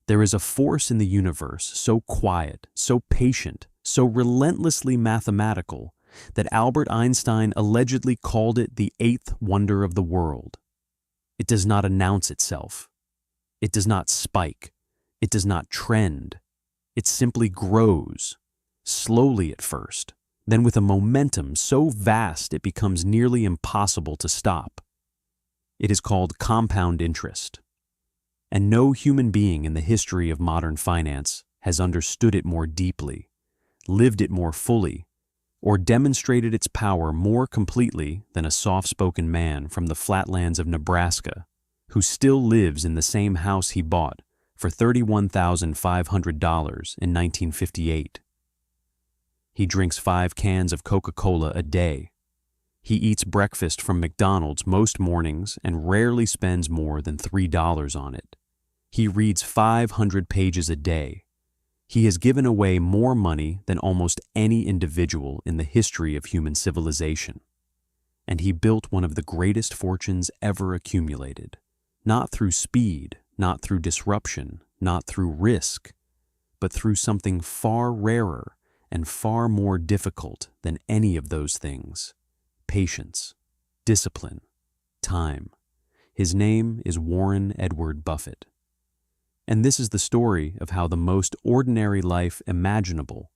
There is a force in the universe so quiet, so patient, so relentlessly mathematical that Albert Einstein allegedly called it the eighth wonder of the world. It does not announce itself. It does not spike. It does not trend. It simply grows, slowly at first, then with a momentum so vast it becomes nearly impossible to stop. It is called compound interest. And no human being in the history of modern finance has understood it more deeply, lived it more fully, or demonstrated its power more completely than a soft-spoken man from the flatlands of Nebraska, who still lives in the same house he bought for $31,500 in 1958. He drinks 5 cans of Coca-Cola a day. He eats breakfast from McDonald's most mornings and rarely spends more than $3 on it. He reads 500 pages a day. He has given away more money than almost any individual in the history of human civilization. And he built one of the greatest fortunes ever accumulated, not through speed, not through disruption, not through risk, but through something far rarer and far more difficult than any of those things: patience, discipline, time. His name is Warren Edward Buffett. And this is the story of how the most ordinary life imaginable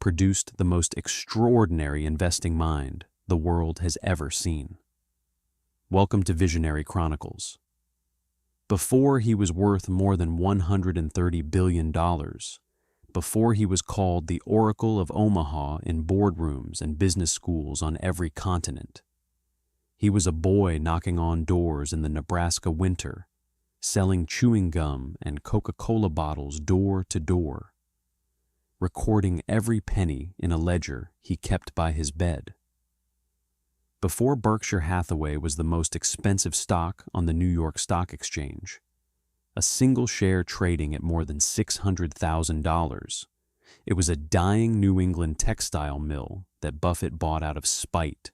produced the most extraordinary investing mind the world has ever seen. Welcome to Visionary Chronicles. Before he was worth more than $130 billion, before he was called the Oracle of Omaha in boardrooms and business schools on every continent, he was a boy knocking on doors in the Nebraska winter, selling chewing gum and Coca-Cola bottles door to door, recording every penny in a ledger he kept by his bed. Before Berkshire Hathaway was the most expensive stock on the New York Stock Exchange, a single share trading at more than $600,000, it was a dying New England textile mill that Buffett bought out of spite,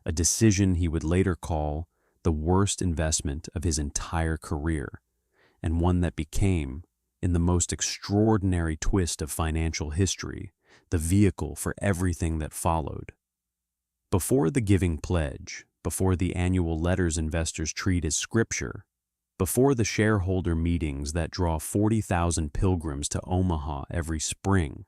a decision he would later call the worst investment of his entire career, and one that became, in the most extraordinary twist of financial history, the vehicle for everything that followed. Before the giving pledge, before the annual letters investors treat as scripture, before the shareholder meetings that draw 40,000 pilgrims to Omaha every spring,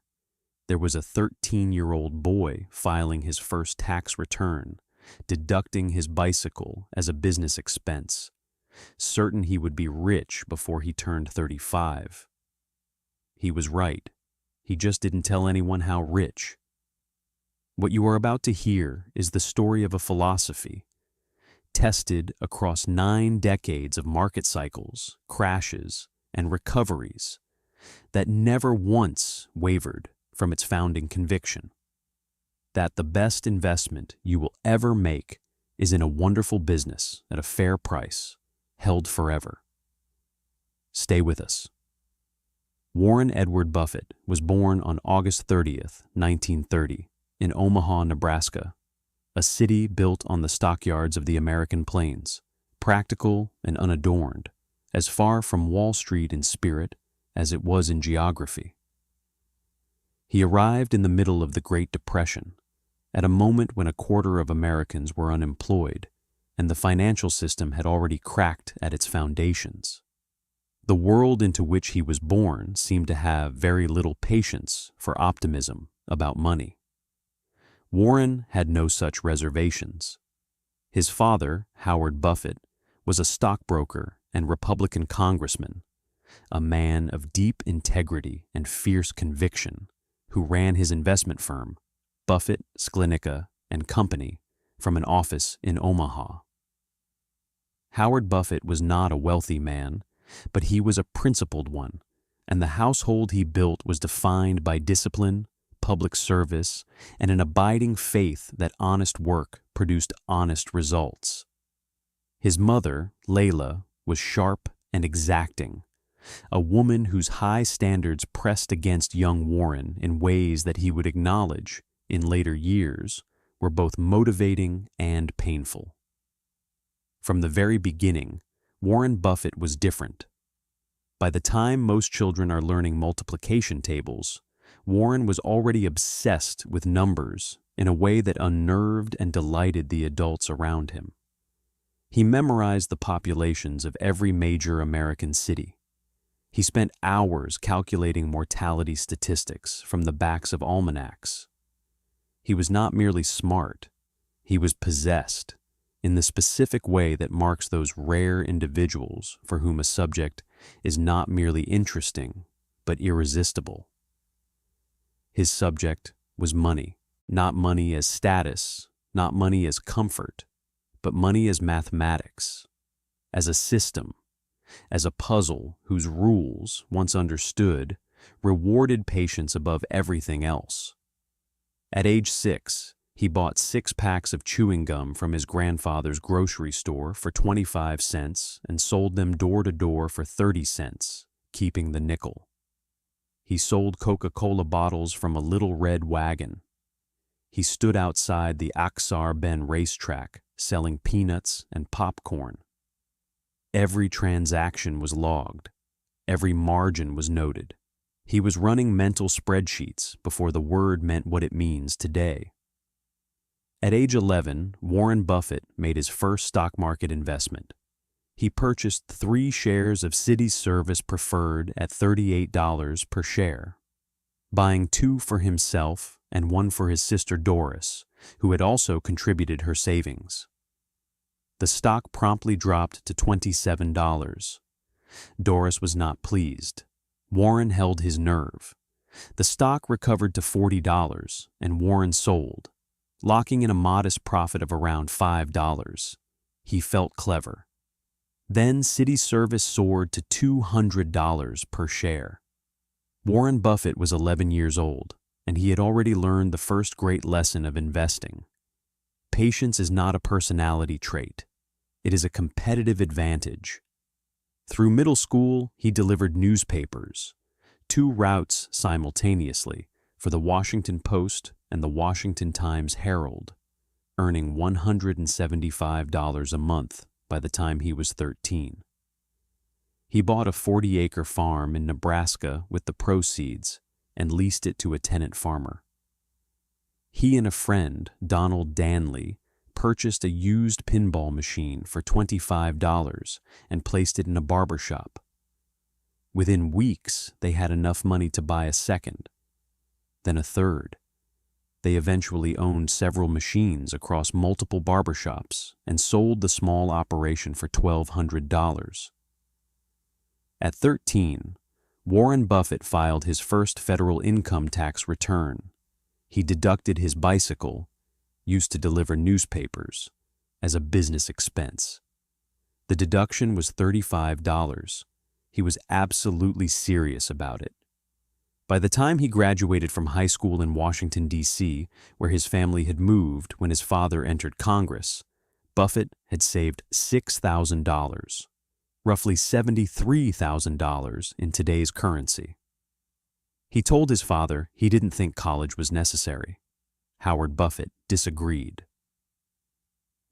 there was a 13-year-old boy filing his first tax return, deducting his bicycle as a business expense, certain he would be rich before he turned 35. He was right. He just didn't tell anyone how rich. What you are about to hear is the story of a philosophy, tested across 9 decades of market cycles, crashes, and recoveries, that never once wavered from its founding conviction: that the best investment you will ever make is in a wonderful business at a fair price, held forever. Stay with us. Warren Edward Buffett was born on August 30th, 1930, in Omaha, Nebraska, a city built on the stockyards of the American plains, practical and unadorned, as far from Wall Street in spirit as it was in geography. He arrived in the middle of the Great Depression, at a moment when 1/4 of Americans were unemployed, and the financial system had already cracked at its foundations. The world into which he was born seemed to have very little patience for optimism about money. Warren had no such reservations. His father, Howard Buffett, was a stockbroker and Republican congressman, a man of deep integrity and fierce conviction, who ran his investment firm, Buffett, Sklenicka and Company, from an office in Omaha. Howard Buffett was not a wealthy man, but he was a principled one, and the household he built was defined by discipline, public service, and an abiding faith that honest work produced honest results. His mother, Layla, was sharp and exacting, a woman whose high standards pressed against young Warren in ways that he would acknowledge, in later years, were both motivating and painful. From the very beginning, Warren Buffett was different. By the time most children are learning multiplication tables, Warren was already obsessed with numbers in a way that unnerved and delighted the adults around him. He memorized the populations of every major American city. He spent hours calculating mortality statistics from the backs of almanacs. He was not merely smart, he was possessed, in the specific way that marks those rare individuals for whom a subject is not merely interesting, but irresistible. His subject was money, not money as status, not money as comfort, but money as mathematics, as a system, as a puzzle whose rules, once understood, rewarded patience above everything else. At age 6, he bought 6 packs of chewing gum from his grandfather's grocery store for 25 cents and sold them door to door for 30 cents, keeping the nickel. He sold Coca-Cola bottles from a little red wagon. He stood outside the Aksar Ben racetrack selling peanuts and popcorn. Every transaction was logged. Every margin was noted. He was running mental spreadsheets before the word meant what it means today. At age 11, Warren Buffett made his first stock market investment. He purchased 3 shares of Citi Service Preferred at $38 per share, buying 2 for himself and 1 for his sister Doris, who had also contributed her savings. The stock promptly dropped to $27. Doris was not pleased. Warren held his nerve. The stock recovered to $40, and Warren sold, locking in a modest profit of around $5. He felt clever. Then Citi Service soared to $200 per share. Warren Buffett was 11 years old, and he had already learned the first great lesson of investing. Patience is not a personality trait. It is a competitive advantage. Through middle school, he delivered newspapers, 2 routes simultaneously, for the Washington Post and the Washington Times-Herald, earning $175 a month by the time he was 13. He bought a 40-acre farm in Nebraska with the proceeds and leased it to a tenant farmer. He and a friend, Donald Danley, purchased a used pinball machine for $25 and placed it in a barber shop. Within weeks, they had enough money to buy a second, then a third. They eventually owned several machines across multiple barbershops and sold the small operation for $1,200. At 13, Warren Buffett filed his first federal income tax return. He deducted his bicycle, used to deliver newspapers, as a business expense. The deduction was $35. He was absolutely serious about it. By the time he graduated from high school in Washington, D.C., where his family had moved when his father entered Congress, Buffett had saved $6,000, roughly $73,000 in today's currency. He told his father he didn't think college was necessary. Howard Buffett disagreed.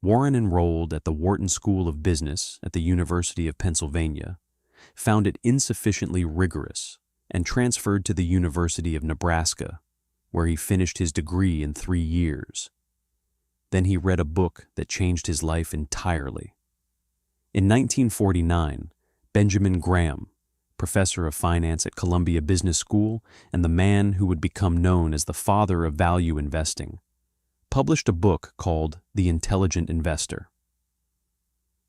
Warren enrolled at the Wharton School of Business at the University of Pennsylvania, found it insufficiently rigorous, and transferred to the University of Nebraska, where he finished his degree in 3 years. Then he read a book that changed his life entirely. In 1949, Benjamin Graham, professor of finance at Columbia Business School and the man who would become known as the father of value investing, published a book called The Intelligent Investor.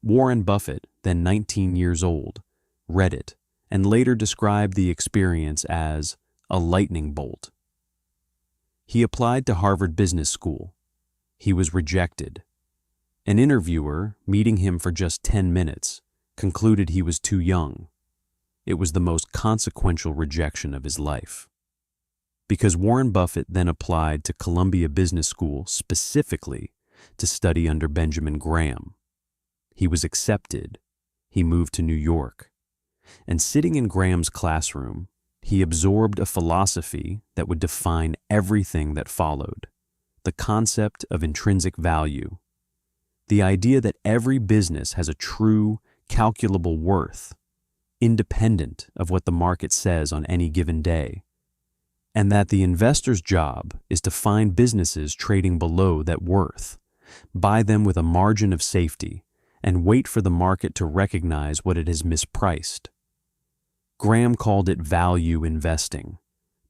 Warren Buffett, then 19 years old, read it and later described the experience as a lightning bolt. He applied to Harvard Business School. He was rejected. An interviewer, meeting him for just 10 minutes, concluded he was too young. It was the most consequential rejection of his life. Because Warren Buffett then applied to Columbia Business School specifically to study under Benjamin Graham. He was accepted. He moved to New York. And sitting in Graham's classroom, he absorbed a philosophy that would define everything that followed: the concept of intrinsic value, the idea that every business has a true, calculable worth, independent of what the market says on any given day, and that the investor's job is to find businesses trading below that worth, buy them with a margin of safety, and wait for the market to recognize what it has mispriced. Graham called it value investing.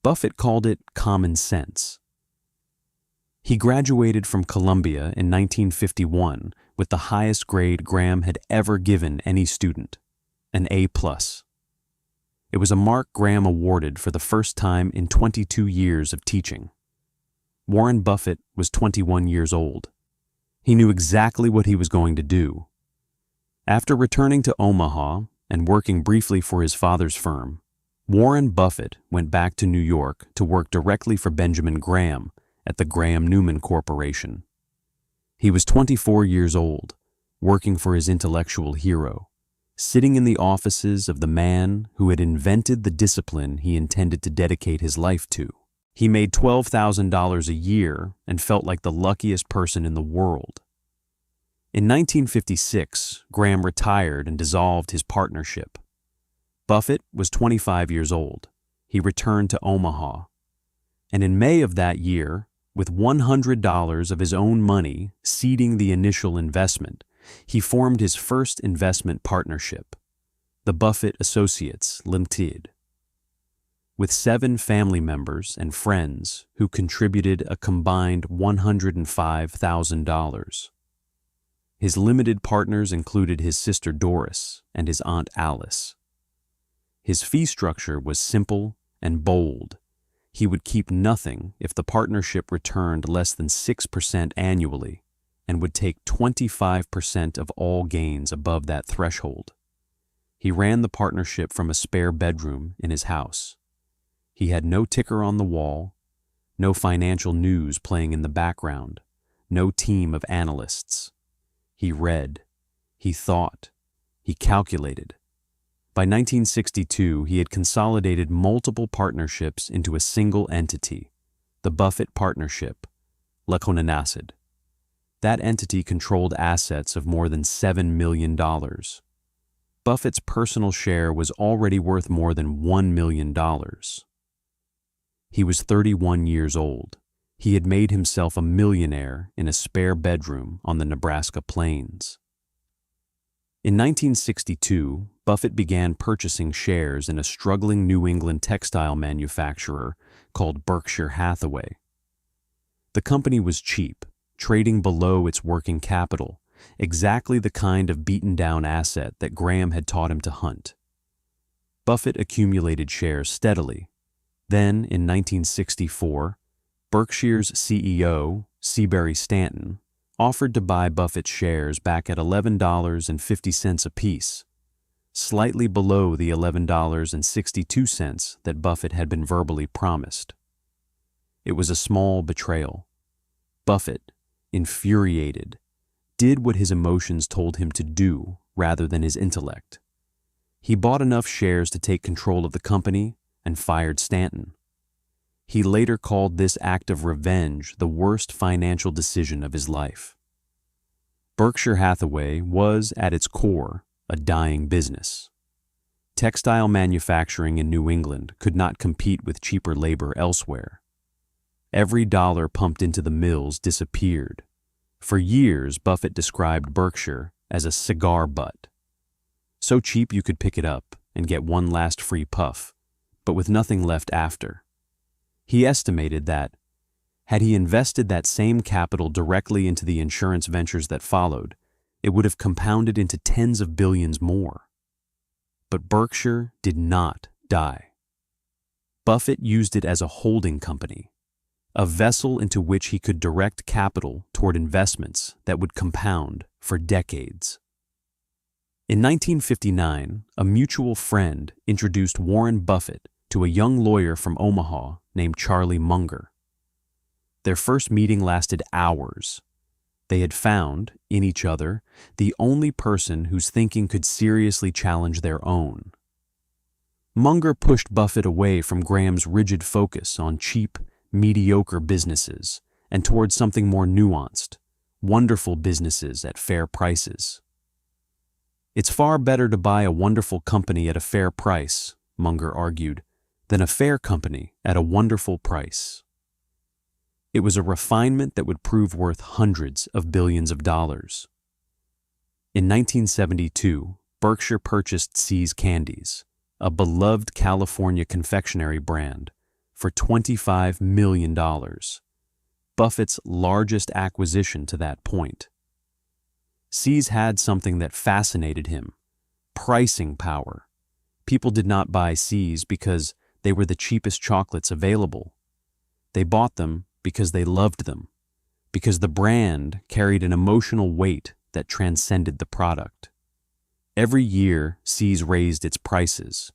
Buffett called it common sense. He graduated from Columbia in 1951 with the highest grade Graham had ever given any student, an A+. It was a mark Graham awarded for the first time in 22 years of teaching. Warren Buffett was 21 years old. He knew exactly what he was going to do. After returning to Omaha and working briefly for his father's firm, Warren Buffett went back to New York to work directly for Benjamin Graham at the Graham-Newman Corporation. He was 24 years old, working for his intellectual hero, sitting in the offices of the man who had invented the discipline he intended to dedicate his life to. He made $12,000 a year and felt like the luckiest person in the world. In 1956, Graham retired and dissolved his partnership. Buffett was 25 years old. He returned to Omaha. And in May of that year, with $100 of his own money seeding the initial investment, he formed his first investment partnership, the Buffett Associates Limited, with 7 family members and friends who contributed a combined $105,000. His limited partners included his sister Doris and his aunt Alice. His fee structure was simple and bold. He would keep nothing if the partnership returned less than 6% annually, and would take 25% of all gains above that threshold. He ran the partnership from a spare bedroom in his house. He had no ticker on the wall, no financial news playing in the background, no team of analysts. He read, he thought, he calculated. By 1962, he had consolidated multiple partnerships into a single entity, the Buffett Partnership, Laconanacid. That entity controlled assets of more than $7 million. Buffett's personal share was already worth more than $1 million. He was 31 years old. He had made himself a millionaire in a spare bedroom on the Nebraska plains. In 1962, Buffett began purchasing shares in a struggling New England textile manufacturer called Berkshire Hathaway. The company was cheap, trading below its working capital, exactly the kind of beaten-down asset that Graham had taught him to hunt. Buffett accumulated shares steadily. Then, in 1964, Berkshire's CEO, Seabury Stanton, offered to buy Buffett's shares back at $11.50 apiece, slightly below the $11.62 that Buffett had been verbally promised. It was a small betrayal. Buffett, infuriated, did what his emotions told him to do rather than his intellect. He bought enough shares to take control of the company and fired Stanton. He later called this act of revenge the worst financial decision of his life. Berkshire Hathaway was, at its core, a dying business. Textile manufacturing in New England could not compete with cheaper labor elsewhere. Every dollar pumped into the mills disappeared. For years, Buffett described Berkshire as a cigar butt. So cheap you could pick it up and get one last free puff, but with nothing left after. He estimated that, had he invested that same capital directly into the insurance ventures that followed, it would have compounded into tens of billions more. But Berkshire did not die. Buffett used it as a holding company, a vessel into which he could direct capital toward investments that would compound for decades. In 1959, a mutual friend introduced Warren Buffett to a young lawyer from Omaha named Charlie Munger. Their first meeting lasted hours. They had found, in each other, the only person whose thinking could seriously challenge their own. Munger pushed Buffett away from Graham's rigid focus on cheap, mediocre businesses and towards something more nuanced, wonderful businesses at fair prices. "It's far better to buy a wonderful company at a fair price," Munger argued, "than a fair company at a wonderful price." It was a refinement that would prove worth hundreds of billions of dollars. In 1972, Berkshire purchased See's Candies, a beloved California confectionery brand, for $25 million, Buffett's largest acquisition to that point. See's had something that fascinated him: pricing power. People did not buy See's because they were the cheapest chocolates available. They bought them because they loved them, because the brand carried an emotional weight that transcended the product. Every year, See's raised its prices.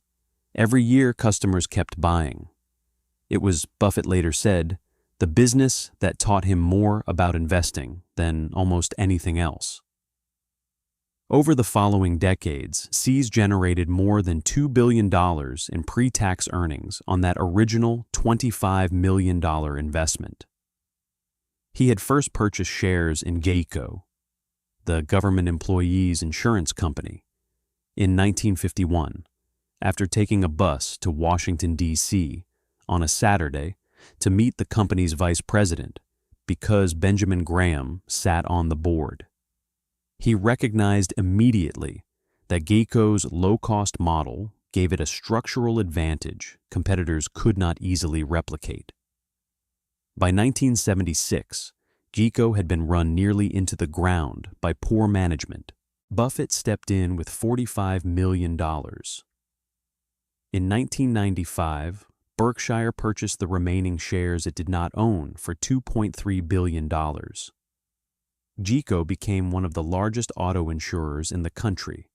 Every year, customers kept buying. It was, Buffett later said, the business that taught him more about investing than almost anything else. Over the following decades, See's generated more than $2 billion in pre-tax earnings on that original $25 million investment. He had first purchased shares in Geico, the government employees' insurance company, in 1951, after taking a bus to Washington, D.C. on a Saturday to meet the company's vice president because Benjamin Graham sat on the board. He recognized immediately that Geico's low-cost model gave it a structural advantage competitors could not easily replicate. By 1976, Geico had been run nearly into the ground by poor management. Buffett stepped in with $45 million. In 1995, Berkshire purchased the remaining shares it did not own for $2.3 billion. Geico became one of the largest auto insurers in the country.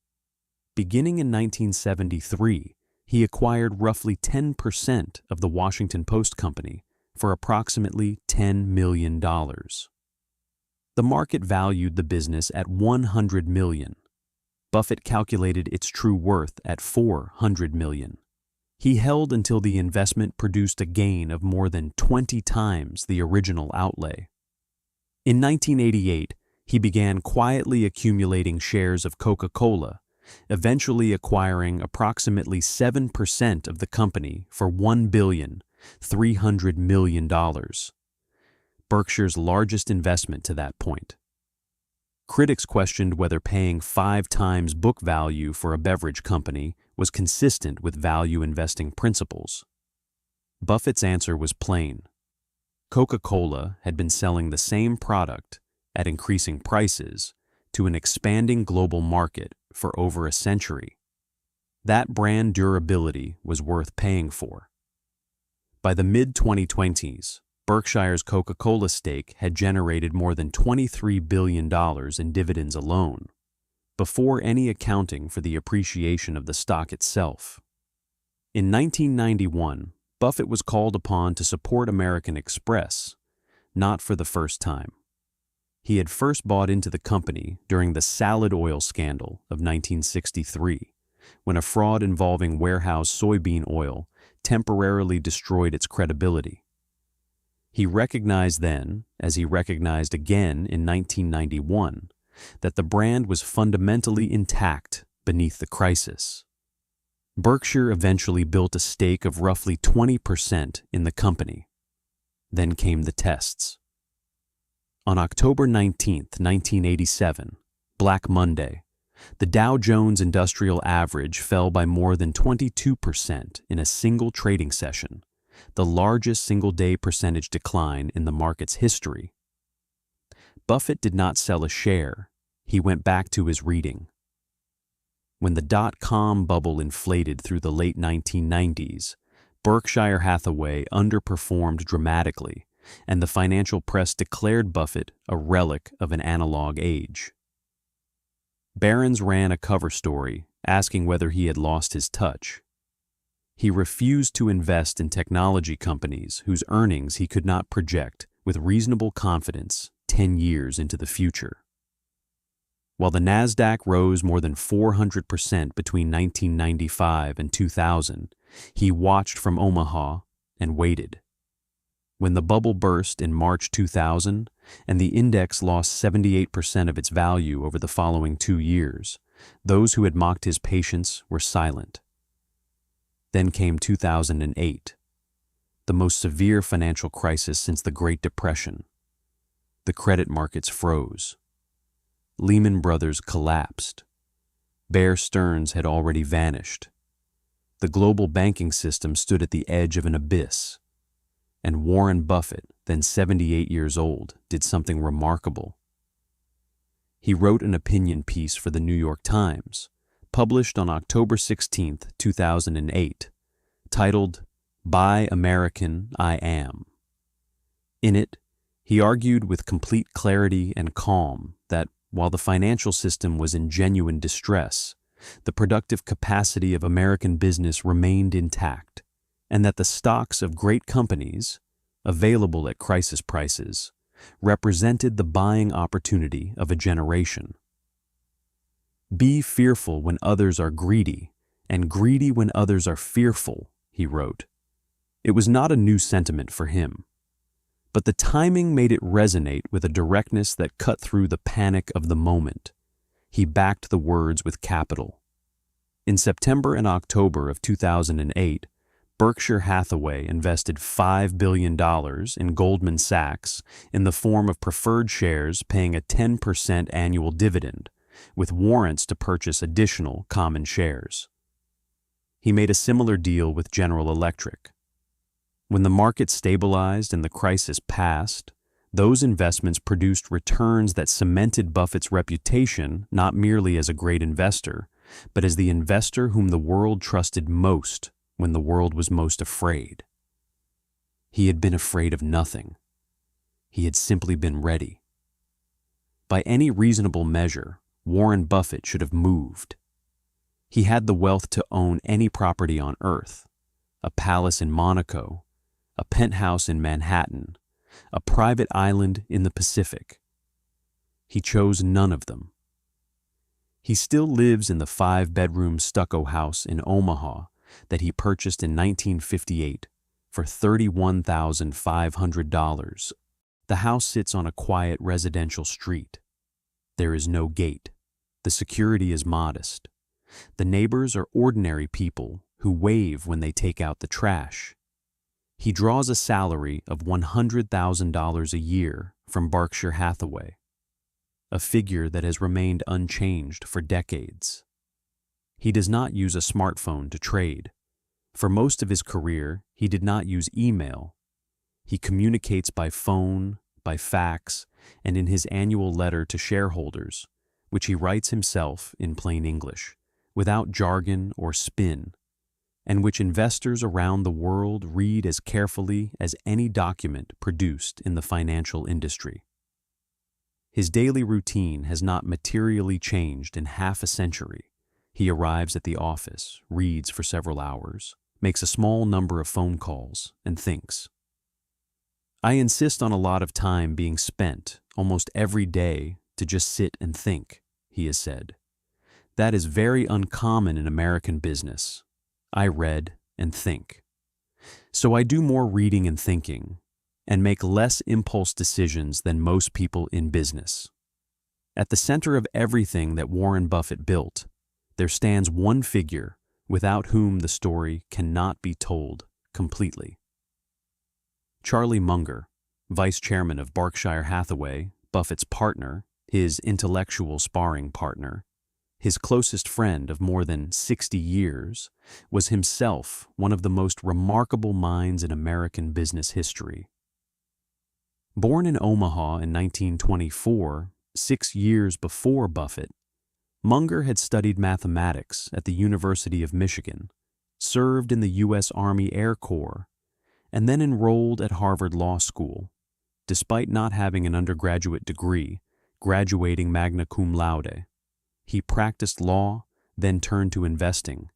Beginning in 1973, he acquired roughly 10% of the Washington Post Company for approximately $10 million. The market valued the business at $100 million. Buffett calculated its true worth at $400 million. He held until the investment produced a gain of more than 20 times the original outlay. In 1988, he began quietly accumulating shares of Coca-Cola, eventually acquiring approximately 7% of the company for $1.3 billion, Berkshire's largest investment to that point. Critics questioned whether paying 5 times book value for a beverage company was consistent with value investing principles. Buffett's answer was plain. Coca-Cola had been selling the same product at increasing prices to an expanding global market for over a century. That brand durability was worth paying for. By the mid-2020s, Berkshire's Coca-Cola stake had generated more than $23 billion in dividends alone, before any accounting for the appreciation of the stock itself. In 1991, Buffett was called upon to support American Express, not for the first time. He had first bought into the company during the Salad Oil scandal of 1963, when a fraud involving warehouse soybean oil temporarily destroyed its credibility. He recognized then, as he recognized again in 1991, that the brand was fundamentally intact beneath the crisis. Berkshire eventually built a stake of roughly 20% in the company. Then came the tests. On October 19, 1987, Black Monday, the Dow Jones Industrial Average fell by more than 22% in a single trading session, the largest single-day percentage decline in the market's history. Buffett did not sell a share. He went back to his reading. When the dot-com bubble inflated through the late 1990s, Berkshire Hathaway underperformed dramatically, and the financial press declared Buffett a relic of an analog age. Barron's ran a cover story asking whether he had lost his touch. He refused to invest in technology companies whose earnings he could not project with reasonable confidence 10 years into the future. While the Nasdaq rose more than 400% between 1995 and 2000, he watched from Omaha and waited. When the bubble burst in March 2000 and the index lost 78% of its value over the following 2 years, Those who had mocked his patience were silent. Then came 2008, the most severe financial crisis since the Great Depression. The credit markets froze. Lehman Brothers collapsed. Bear Stearns had already vanished. The global banking system stood at the edge of an abyss. And Warren Buffett, then 78 years old, did something remarkable. He wrote an opinion piece for the New York Times, published on October 16, 2008, titled, "Buy American, I Am." In it, he argued with complete clarity and calm that, while the financial system was in genuine distress, the productive capacity of American business remained intact, and that the stocks of great companies, available at crisis prices, represented the buying opportunity of a generation. "Be fearful when others are greedy, and greedy when others are fearful," he wrote. It was not a new sentiment for him, but the timing made it resonate with a directness that cut through the panic of the moment. He backed the words with capital. In September and October of 2008, Berkshire Hathaway invested $5 billion in Goldman Sachs in the form of preferred shares paying a 10% annual dividend, with warrants to purchase additional common shares. He made a similar deal with General Electric. When the market stabilized and the crisis passed, those investments produced returns that cemented Buffett's reputation not merely as a great investor, but as the investor whom the world trusted most when the world was most afraid. He had been afraid of nothing. He had simply been ready. By any reasonable measure, Warren Buffett should have moved. He had the wealth to own any property on earth, a palace in Monaco, a penthouse in Manhattan, a private island in the Pacific. He chose none of them. He still lives in the 5-bedroom stucco house in Omaha that he purchased in 1958 for $31,500. The house sits on a quiet residential street. There is no gate. The security is modest. The neighbors are ordinary people who wave when they take out the trash. He draws a salary of $100,000 a year from Berkshire Hathaway, a figure that has remained unchanged for decades. He does not use a smartphone to trade. For most of his career, he did not use email. He communicates by phone, by fax, and in his annual letter to shareholders, which he writes himself in plain English, without jargon or spin, and which investors around the world read as carefully as any document produced in the financial industry. His daily routine has not materially changed in half a century. He arrives at the office, reads for several hours, makes a small number of phone calls, and thinks. "I insist on a lot of time being spent almost every day to just sit and think," he has said. "That is very uncommon in American business. I read and think. So I do more reading and thinking, and make less impulse decisions than most people in business." At the center of everything that Warren Buffett built, there stands one figure without whom the story cannot be told completely. Charlie Munger, vice chairman of Berkshire Hathaway, Buffett's partner, his intellectual sparring partner, his closest friend of more than 60 years, was himself one of the most remarkable minds in American business history. Born in Omaha in 1924, 6 years before Buffett, Munger had studied mathematics at the University of Michigan, served in the U.S. Army Air Corps, and then enrolled at Harvard Law School, despite not having an undergraduate degree, graduating magna cum laude. He practiced law, then turned to investing,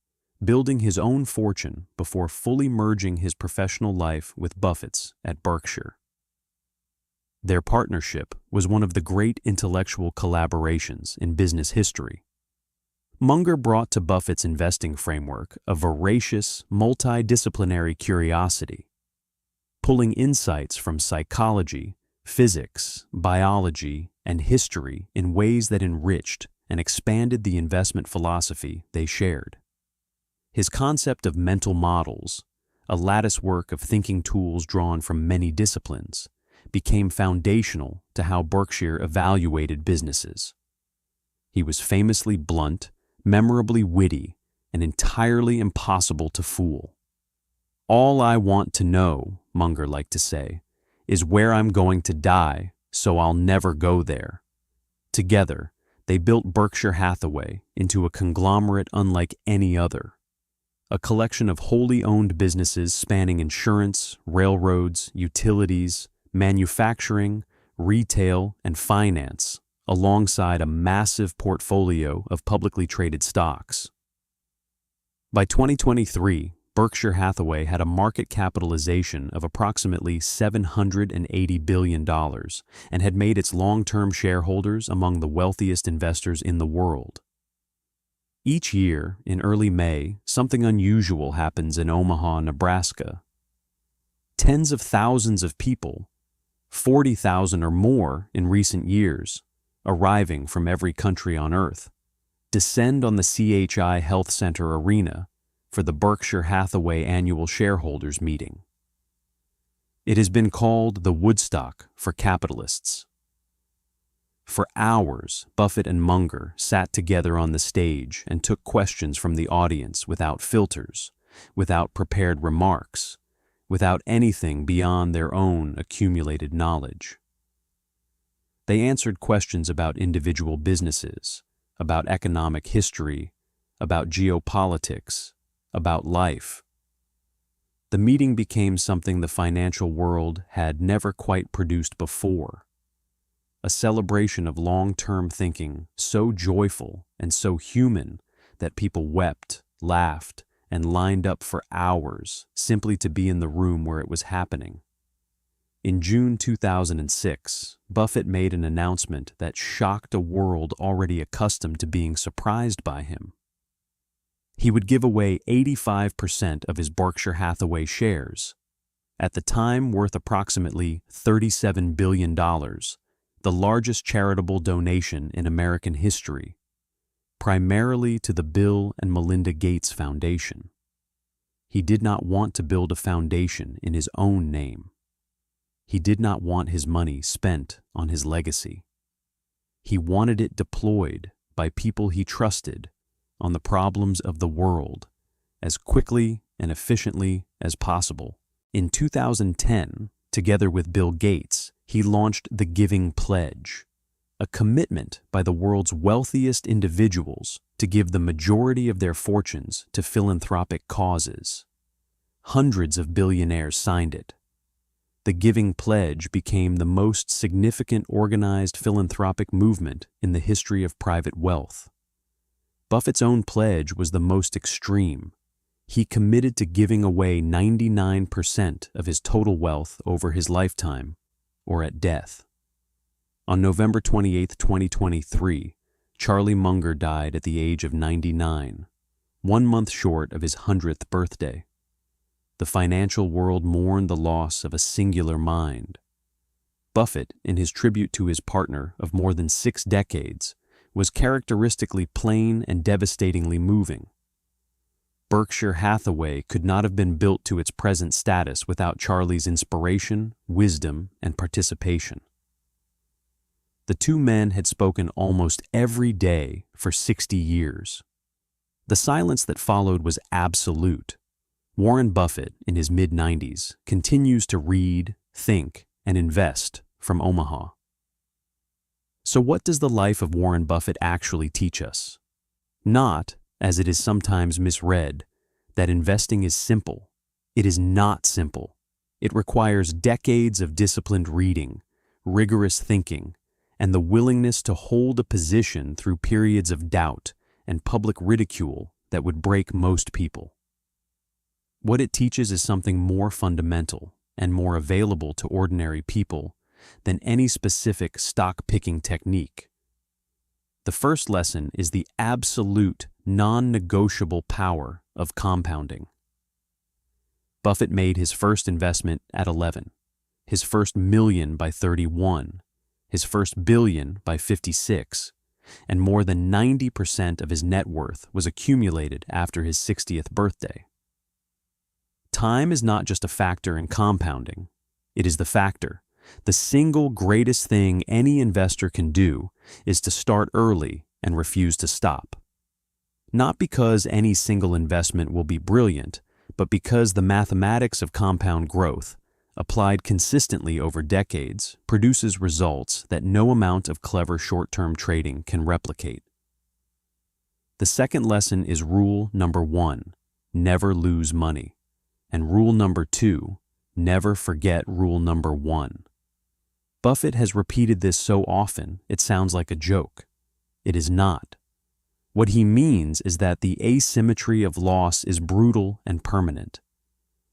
building his own fortune before fully merging his professional life with Buffett's at Berkshire. Their partnership was one of the great intellectual collaborations in business history. Munger brought to Buffett's investing framework a voracious, multidisciplinary curiosity, pulling insights from psychology, physics, biology, and history in ways that enriched and expanded the investment philosophy they shared. His concept of mental models, a latticework of thinking tools drawn from many disciplines, became foundational to how Berkshire evaluated businesses. He was famously blunt, memorably witty, and entirely impossible to fool. "All I want to know," Munger liked to say, "is where I'm going to die, so I'll never go there." Together, they built Berkshire Hathaway into a conglomerate unlike any other, a collection of wholly owned businesses spanning insurance, railroads, utilities, manufacturing, retail, and finance, alongside a massive portfolio of publicly traded stocks. By 2023, Berkshire Hathaway had a market capitalization of approximately $780 billion and had made its long-term shareholders among the wealthiest investors in the world. Each year, in early May, something unusual happens in Omaha, Nebraska. Tens of thousands of people, 40,000 or more in recent years, arriving from every country on Earth, descend on the CHI Health Center arena for the Berkshire Hathaway annual shareholders meeting. It has been called the Woodstock for capitalists. For hours, Buffett and Munger sat together on the stage and took questions from the audience without filters, without prepared remarks, without anything beyond their own accumulated knowledge. They answered questions about individual businesses, about economic history, about geopolitics, about life. The meeting became something the financial world had never quite produced before, a celebration of long-term thinking so joyful and so human that people wept, laughed, and lined up for hours simply to be in the room where it was happening. In June 2006, Buffett made an announcement that shocked a world already accustomed to being surprised by him. He would give away 85% of his Berkshire Hathaway shares, at the time worth approximately $37 billion, the largest charitable donation in American history, primarily to the Bill and Melinda Gates Foundation. He did not want to build a foundation in his own name. He did not want his money spent on his legacy. He wanted it deployed by people he trusted on the problems of the world as quickly and efficiently as possible. In 2010, together with Bill Gates, he launched the Giving Pledge, a commitment by the world's wealthiest individuals to give the majority of their fortunes to philanthropic causes. Hundreds of billionaires signed it. The Giving Pledge became the most significant organized philanthropic movement in the history of private wealth. Buffett's own pledge was the most extreme. He committed to giving away 99% of his total wealth over his lifetime, or at death. On November 28, 2023, Charlie Munger died at the age of 99, 1 month short of his 100th birthday. The financial world mourned the loss of a singular mind. Buffett, in his tribute to his partner of more than 6 decades, was characteristically plain and devastatingly moving. Berkshire Hathaway could not have been built to its present status without Charlie's inspiration, wisdom, and participation. The two men had spoken almost every day for 60 years. The silence that followed was absolute. Warren Buffett, in his mid-90s, continues to read, think, and invest from Omaha. So what does the life of Warren Buffett actually teach us? Not, as it is sometimes misread, that investing is simple. It is not simple. It requires decades of disciplined reading, rigorous thinking, and the willingness to hold a position through periods of doubt and public ridicule that would break most people. What it teaches is something more fundamental and more available to ordinary people than any specific stock-picking technique. The first lesson is the absolute, non-negotiable power of compounding. Buffett made his first investment at 11, his first million by 31, his first billion by 56, and more than 90% of his net worth was accumulated after his 60th birthday. Time is not just a factor in compounding. It is the factor. The single greatest thing any investor can do is to start early and refuse to stop. Not because any single investment will be brilliant, but because the mathematics of compound growth, applied consistently over decades, produces results that no amount of clever short-term trading can replicate. The second lesson is rule number 1, never lose money. And rule number 2, never forget rule number 1. Buffett has repeated this so often, it sounds like a joke. It is not. What he means is that the asymmetry of loss is brutal and permanent.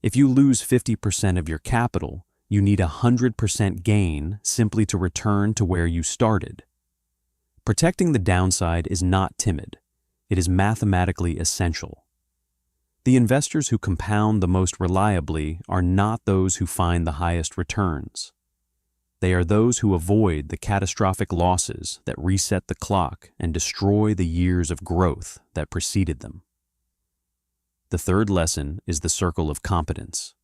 If you lose 50% of your capital, you need 100% gain simply to return to where you started. Protecting the downside is not timid. It is mathematically essential. The investors who compound the most reliably are not those who find the highest returns. They are those who avoid the catastrophic losses that reset the clock and destroy the years of growth that preceded them. The third lesson is the circle of competence.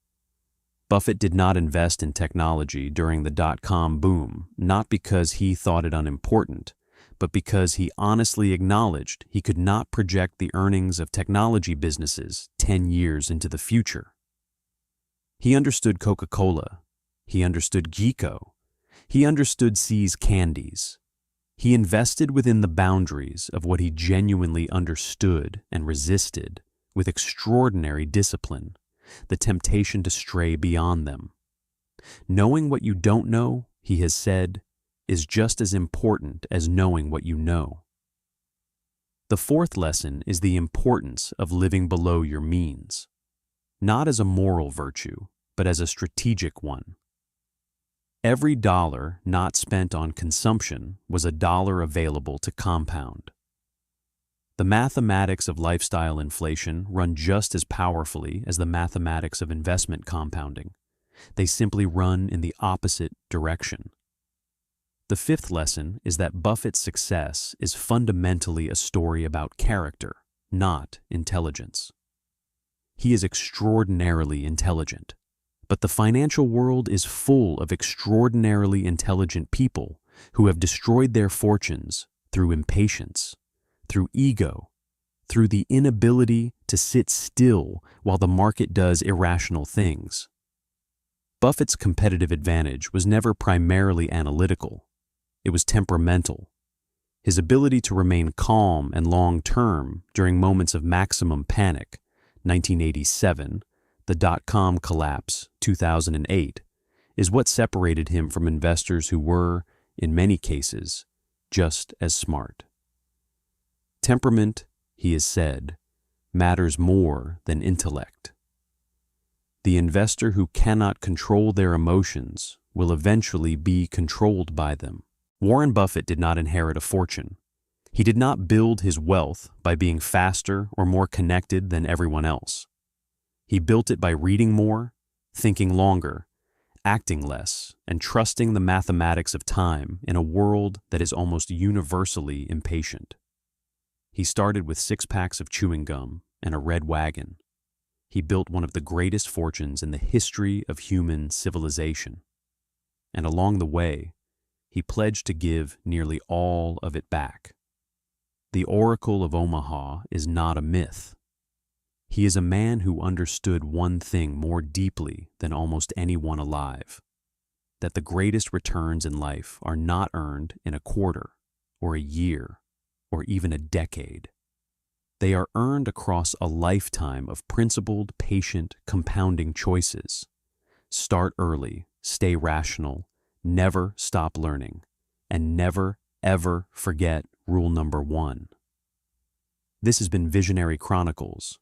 Buffett did not invest in technology during the dot-com boom, not because he thought it unimportant, but because he honestly acknowledged he could not project the earnings of technology businesses 10 years into the future. He understood Coca-Cola. He understood Geeko. He understood See's candies. He invested within the boundaries of what he genuinely understood and resisted with extraordinary discipline, the temptation to stray beyond them. Knowing what you don't know, he has said, is just as important as knowing what you know. The fourth lesson is the importance of living below your means, not as a moral virtue, but as a strategic one. Every dollar not spent on consumption was a dollar available to compound. The mathematics of lifestyle inflation run just as powerfully as the mathematics of investment compounding. They simply run in the opposite direction. The fifth lesson is that Buffett's success is fundamentally a story about character, not intelligence. He is extraordinarily intelligent, but the financial world is full of extraordinarily intelligent people who have destroyed their fortunes through impatience, through ego, through the inability to sit still while the market does irrational things. Buffett's competitive advantage was never primarily analytical. It was temperamental. His ability to remain calm and long-term during moments of maximum panic, 1987, the dot-com collapse, 2008, is what separated him from investors who were, in many cases, just as smart. Temperament, he has said, matters more than intellect. The investor who cannot control their emotions will eventually be controlled by them. Warren Buffett did not inherit a fortune. He did not build his wealth by being faster or more connected than everyone else. He built it by reading more, thinking longer, acting less, and trusting the mathematics of time in a world that is almost universally impatient. He started with 6 packs of chewing gum and a red wagon. He built one of the greatest fortunes in the history of human civilization. And along the way, he pledged to give nearly all of it back. The Oracle of Omaha is not a myth. He is a man who understood one thing more deeply than almost anyone alive, that the greatest returns in life are not earned in a quarter, or a year, or even a decade. They are earned across a lifetime of principled, patient, compounding choices. Start early, stay rational, never stop learning, and never, ever forget rule number 1. This has been Visionary Chronicles.